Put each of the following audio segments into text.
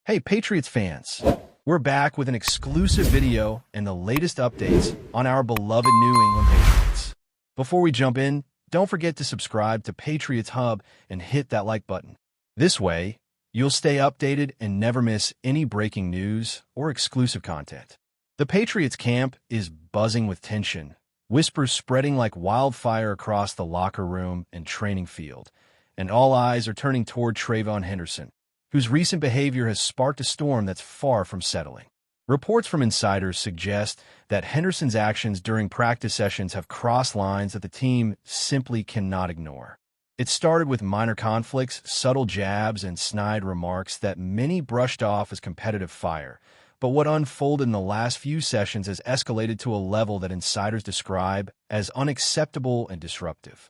Hey, Patriots fans! We're back with an exclusive video and the latest updates on our beloved New England Patriots. Before we jump in, don't forget to subscribe to Patriots Hub and hit that like button. This way, you'll stay updated and never miss any breaking news or exclusive content. The Patriots camp is buzzing with tension, whispers spreading like wildfire across the locker room and training field, and all eyes are turning toward TREVEYON Henderson, whose recent behavior has sparked a storm that's far from settling. Reports from insiders suggest that Henderson's actions during practice sessions have crossed lines that the team simply cannot ignore. It started with minor conflicts, subtle jabs, and snide remarks that many brushed off as competitive fire, but what unfolded in the last few sessions has escalated to a level that insiders describe as unacceptable and disruptive.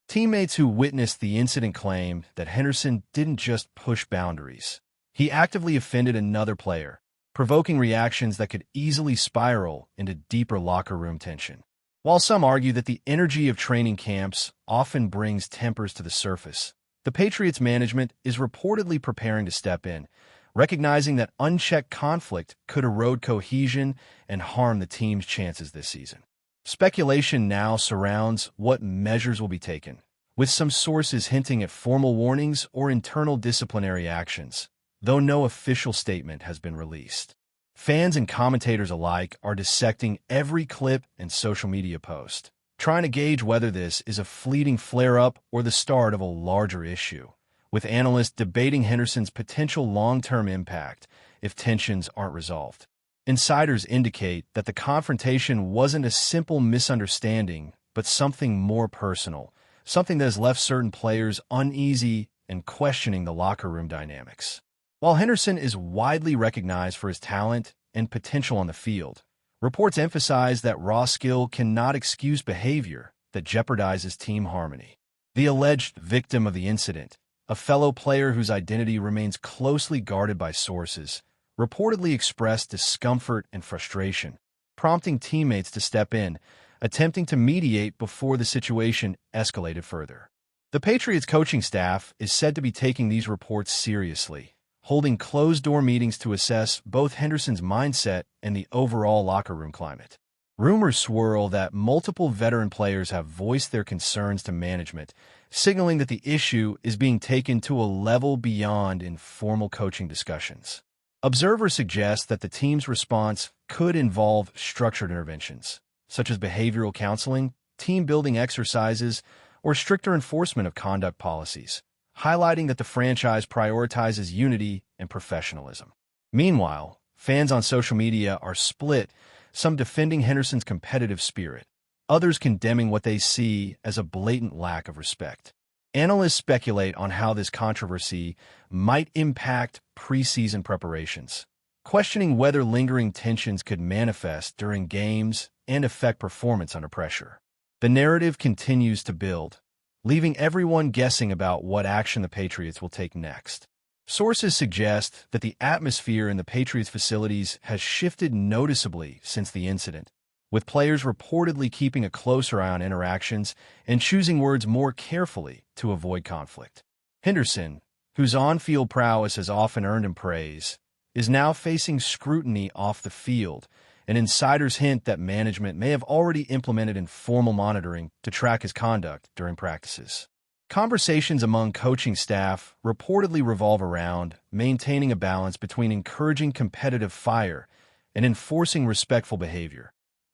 Teammates who witnessed the incident claim that Henderson didn't just push boundaries. He actively offended another player, provoking reactions that could easily spiral into deeper locker room tension. While some argue that the energy of training camps often brings tempers to the surface, the Patriots management is reportedly preparing to step in, recognizing that unchecked conflict could erode cohesion and harm the team's chances this season. Speculation now surrounds what measures will be taken, with some sources hinting at formal warnings or internal disciplinary actions, though no official statement has been released. Fans and commentators alike are dissecting every clip and social media post, trying to gauge whether this is a fleeting flare-up or the start of a larger issue, with analysts debating Henderson's potential long-term impact if tensions aren't resolved. Insiders indicate that the confrontation wasn't a simple misunderstanding, but something more personal, something that has left certain players uneasy and questioning the locker room dynamics. While Henderson is widely recognized for his talent and potential on the field, reports emphasize that raw skill cannot excuse behavior that jeopardizes team harmony. The alleged victim of the incident, a fellow player whose identity remains closely guarded by sources, reportedly expressed discomfort and frustration, prompting teammates to step in, attempting to mediate before the situation escalated further. The Patriots coaching staff is said to be taking these reports seriously, holding closed-door meetings to assess both Henderson's mindset and the overall locker room climate. Rumors swirl that multiple veteran players have voiced their concerns to management, signaling that the issue is being taken to a level beyond informal coaching discussions. Observers suggest that the team's response could involve structured interventions, such as behavioral counseling, team-building exercises, or stricter enforcement of conduct policies, highlighting that the franchise prioritizes unity and professionalism. Meanwhile, fans on social media are split, some defending Henderson's competitive spirit, others condemning what they see as a blatant lack of respect. Analysts speculate on how this controversy might impact preseason preparations, questioning whether lingering tensions could manifest during games and affect performance under pressure. The narrative continues to build, leaving everyone guessing about what action the Patriots will take next. Sources suggest that the atmosphere in the Patriots facilities has shifted noticeably since the incident, with players reportedly keeping a closer eye on interactions and choosing words more carefully to avoid conflict. Henderson, whose on-field prowess has often earned him praise, is now facing scrutiny off the field, and insiders hint that management may have already implemented informal monitoring to track his conduct during practices. Conversations among coaching staff reportedly revolve around maintaining a balance between encouraging competitive fire and enforcing respectful behavior,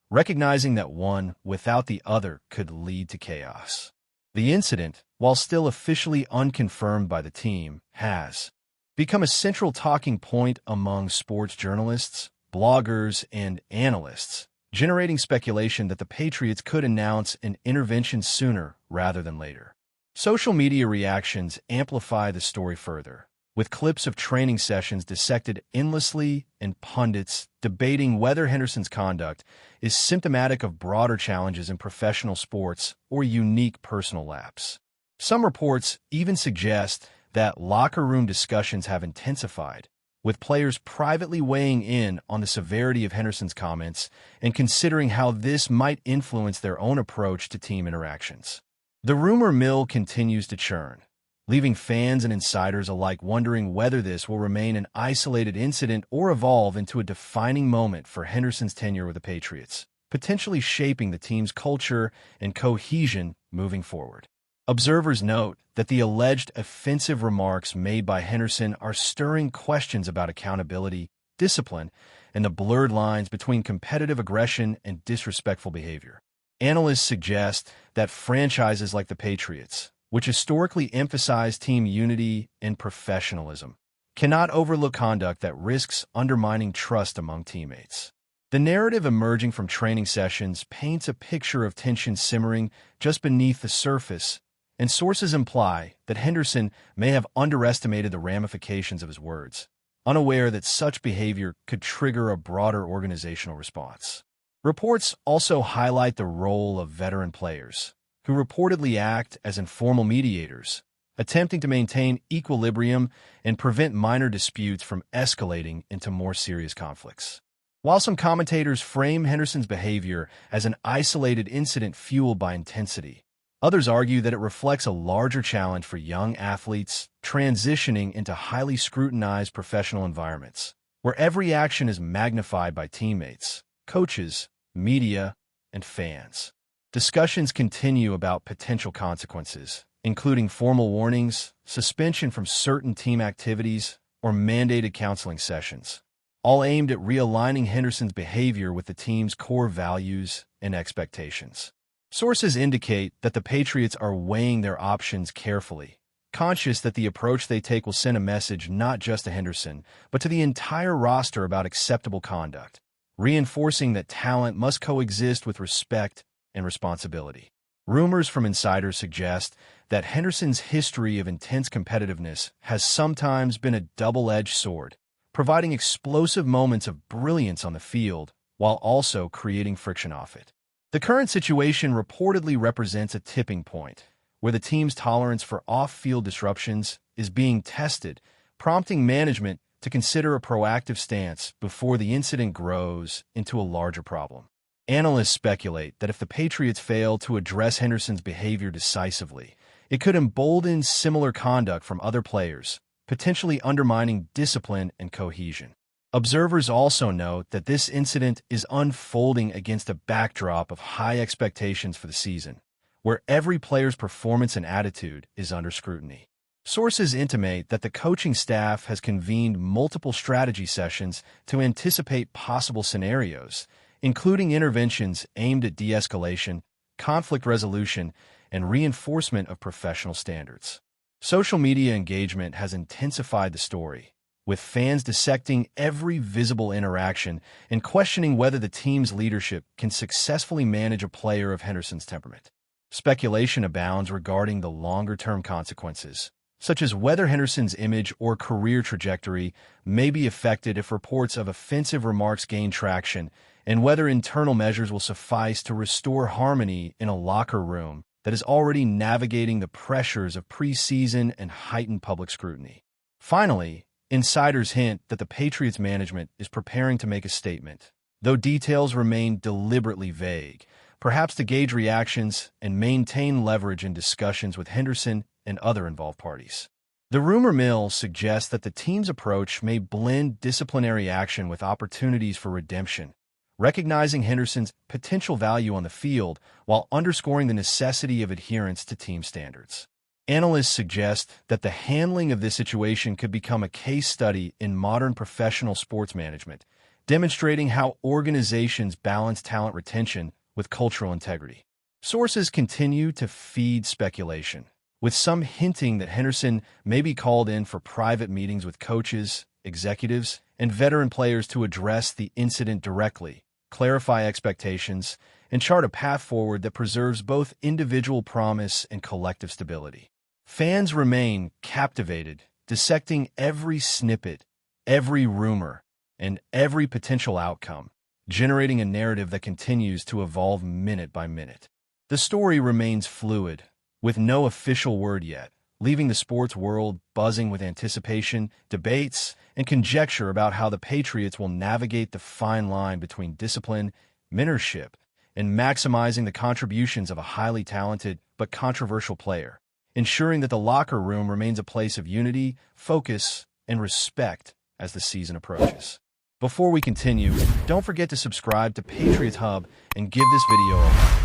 recognizing that one without the other could lead to chaos. The incident, while still officially unconfirmed by the team, has become a central talking point among sports journalists, bloggers, and analysts, generating speculation that the Patriots could announce an intervention sooner rather than later. Social media reactions amplify the story further, with clips of training sessions dissected endlessly and pundits debating whether Henderson's conduct is symptomatic of broader challenges in professional sports or unique personal lapse. Some reports even suggest that locker room discussions have intensified, with players privately weighing in on the severity of Henderson's comments and considering how this might influence their own approach to team interactions. The rumor mill continues to churn, leaving fans and insiders alike wondering whether this will remain an isolated incident or evolve into a defining moment for Henderson's tenure with the Patriots, potentially shaping the team's culture and cohesion moving forward. Observers note that the alleged offensive remarks made by Henderson are stirring questions about accountability, discipline, and the blurred lines between competitive aggression and disrespectful behavior. Analysts suggest that franchises like the Patriots, which historically emphasize team unity and professionalism, cannot overlook conduct that risks undermining trust among teammates. The narrative emerging from training sessions paints a picture of tension simmering just beneath the surface, and sources imply that Henderson may have underestimated the ramifications of his words, unaware that such behavior could trigger a broader organizational response. Reports also highlight the role of veteran players, who reportedly act as informal mediators, attempting to maintain equilibrium and prevent minor disputes from escalating into more serious conflicts. While some commentators frame Henderson's behavior as an isolated incident fueled by intensity, others argue that it reflects a larger challenge for young athletes transitioning into highly scrutinized professional environments, where every action is magnified by teammates, coaches, media, and fans. Discussions continue about potential consequences, including formal warnings, suspension from certain team activities, or mandated counseling sessions, all aimed at realigning Henderson's behavior with the team's core values and expectations. Sources indicate that the Patriots are weighing their options carefully, conscious that the approach they take will send a message not just to Henderson, but to the entire roster about acceptable conduct, reinforcing that talent must coexist with respect and responsibility. Rumors from insiders suggest that Henderson's history of intense competitiveness has sometimes been a double-edged sword, providing explosive moments of brilliance on the field while also creating friction off it. The current situation reportedly represents a tipping point, where the team's tolerance for off-field disruptions is being tested, prompting management to consider a proactive stance before the incident grows into a larger problem. Analysts speculate that if the Patriots fail to address Henderson's behavior decisively, it could embolden similar conduct from other players, potentially undermining discipline and cohesion. Observers also note that this incident is unfolding against a backdrop of high expectations for the season, where every player's performance and attitude is under scrutiny. Sources intimate that the coaching staff has convened multiple strategy sessions to anticipate possible scenarios, including interventions aimed at de-escalation, conflict resolution, and reinforcement of professional standards. Social media engagement has intensified the story, with fans dissecting every visible interaction and questioning whether the team's leadership can successfully manage a player of Henderson's temperament. Speculation abounds regarding the longer-term consequences, such as whether Henderson's image or career trajectory may be affected if reports of offensive remarks gain traction, and whether internal measures will suffice to restore harmony in a locker room that is already navigating the pressures of preseason and heightened public scrutiny. Finally, insiders hint that the Patriots management is preparing to make a statement, though details remain deliberately vague, perhaps to gauge reactions and maintain leverage in discussions with Henderson and other involved parties. The rumor mill suggests that the team's approach may blend disciplinary action with opportunities for redemption, recognizing Henderson's potential value on the field while underscoring the necessity of adherence to team standards. Analysts suggest that the handling of this situation could become a case study in modern professional sports management, demonstrating how organizations balance talent retention with cultural integrity. Sources continue to feed speculation, with some hinting that Henderson may be called in for private meetings with coaches, executives, and veteran players to address the incident directly, clarify expectations, and chart a path forward that preserves both individual promise and collective stability. Fans remain captivated, dissecting every snippet, every rumor, and every potential outcome, generating a narrative that continues to evolve minute by minute. The story remains fluid, with no official word yet, leaving the sports world buzzing with anticipation, debates, and conjecture about how the Patriots will navigate the fine line between discipline, mentorship, and maximizing the contributions of a highly talented but controversial player. ensuring that the locker room remains a place of unity, focus, and respect as the season approaches. Before we continue, don't forget to subscribe to Patriots Hub and give this video a like.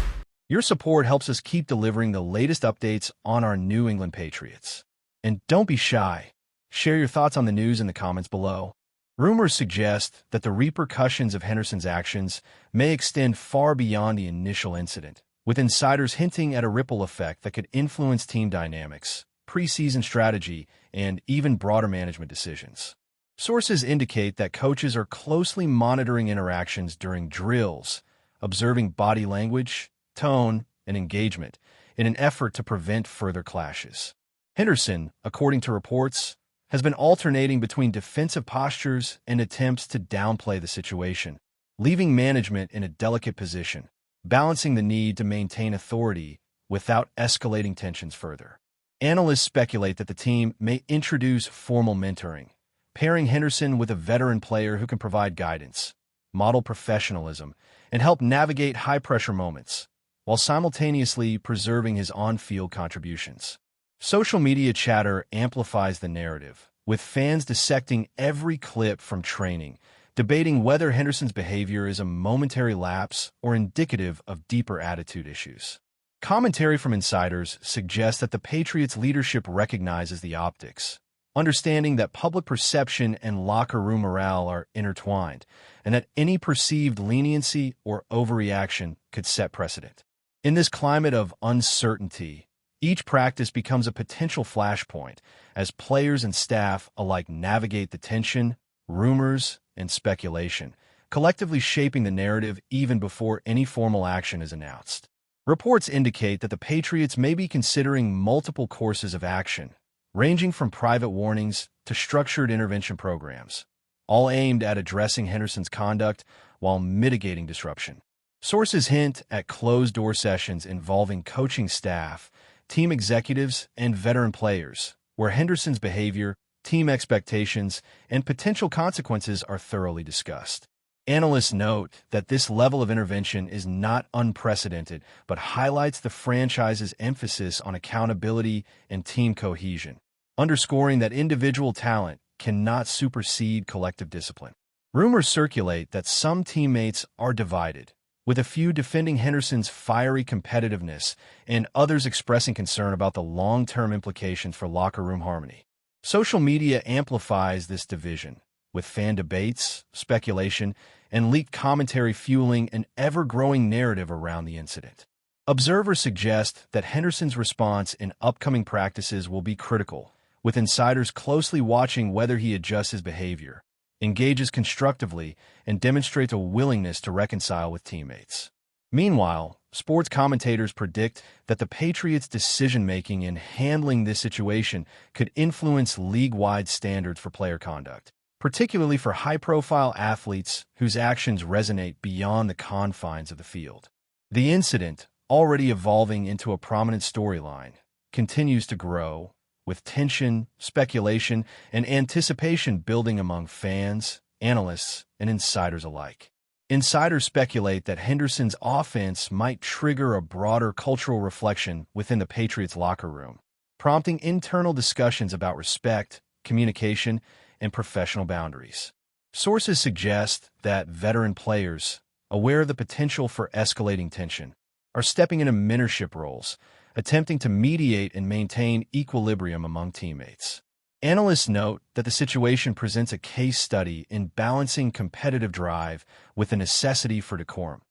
Your support helps us keep delivering the latest updates on our New England Patriots. And don't be shy. Share your thoughts on the news in the comments below. Rumors suggest that the repercussions of Henderson's actions may extend far beyond the initial incident, with insiders hinting at a ripple effect that could influence team dynamics, preseason strategy, and even broader management decisions. Sources indicate that coaches are closely monitoring interactions during drills, observing body language, tone, and engagement in an effort to prevent further clashes. Henderson, according to reports, has been alternating between defensive postures and attempts to downplay the situation, leaving management in a delicate position, balancing the need to maintain authority without escalating tensions further. Analysts speculate that the team may introduce formal mentoring, pairing Henderson with a veteran player who can provide guidance, model professionalism, and help navigate high-pressure moments, while simultaneously preserving his on-field contributions. Social media chatter amplifies the narrative, with fans dissecting every clip from training, debating whether Henderson's behavior is a momentary lapse or indicative of deeper attitude issues. Commentary from insiders suggests that the Patriots' leadership recognizes the optics, understanding that public perception and locker room morale are intertwined, and that any perceived leniency or overreaction could set precedent. In this climate of uncertainty, each practice becomes a potential flashpoint as players and staff alike navigate the tension, rumors, and speculation, collectively shaping the narrative even before any formal action is announced. Reports indicate that the Patriots may be considering multiple courses of action, ranging from private warnings to structured intervention programs, all aimed at addressing Henderson's conduct while mitigating disruption. Sources hint at closed-door sessions involving coaching staff, team executives, and veteran players, where Henderson's behavior, team expectations, and potential consequences are thoroughly discussed. Analysts note that this level of intervention is not unprecedented, but highlights the franchise's emphasis on accountability and team cohesion, underscoring that individual talent cannot supersede collective discipline. Rumors circulate that some teammates are divided, with a few defending Henderson's fiery competitiveness and others expressing concern about the long-term implications for locker room harmony. Social media amplifies this division, with fan debates, speculation, and leaked commentary fueling an ever-growing narrative around the incident. Observers suggest that Henderson's response in upcoming practices will be critical, with insiders closely watching whether he adjusts his behavior, engages constructively, and demonstrates a willingness to reconcile with teammates. Meanwhile, sports commentators predict that the Patriots' decision-making in handling this situation could influence league-wide standards for player conduct, particularly for high-profile athletes whose actions resonate beyond the confines of the field. The incident, already evolving into a prominent storyline, continues to grow, with tension, speculation, and anticipation building among fans, analysts, and insiders alike. Insiders speculate that Henderson's offense might trigger a broader cultural reflection within the Patriots locker room, prompting internal discussions about respect, communication, and professional boundaries. Sources suggest that veteran players, aware of the potential for escalating tension, are stepping into mentorship roles, attempting to mediate and maintain equilibrium among teammates. Analysts note that the situation presents a case study in balancing competitive drive with the necessity for decorum,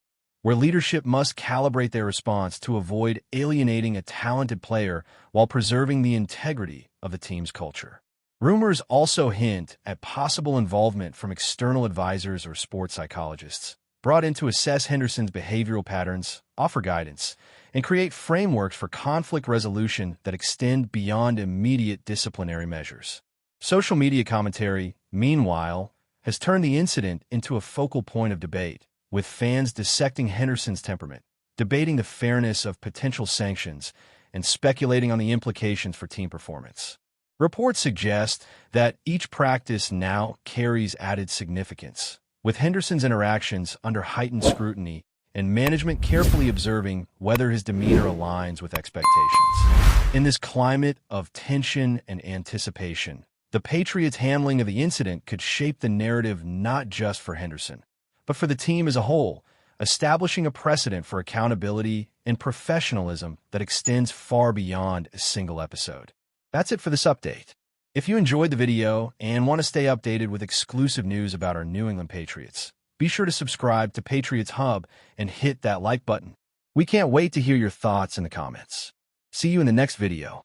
where leadership must calibrate their response to avoid alienating a talented player while preserving the integrity of the team's culture. Rumors also hint at possible involvement from external advisors or sports psychologists, brought in to assess Henderson's behavioral patterns, offer guidance, and create frameworks for conflict resolution that extend beyond immediate disciplinary measures. Social media commentary, meanwhile, has turned the incident into a focal point of debate, with fans dissecting Henderson's temperament, debating the fairness of potential sanctions, and speculating on the implications for team performance. Reports suggest that each practice now carries added significance, with Henderson's interactions under heightened scrutiny and management carefully observing whether his demeanor aligns with expectations. In this climate of tension and anticipation, the Patriots' handling of the incident could shape the narrative not just for Henderson, but for the team as a whole, establishing a precedent for accountability and professionalism that extends far beyond a single episode. That's it for this update. If you enjoyed the video and want to stay updated with exclusive news about our New England Patriots, be sure to subscribe to Patriots Hub and hit that like button. We can't wait to hear your thoughts in the comments. See you in the next video.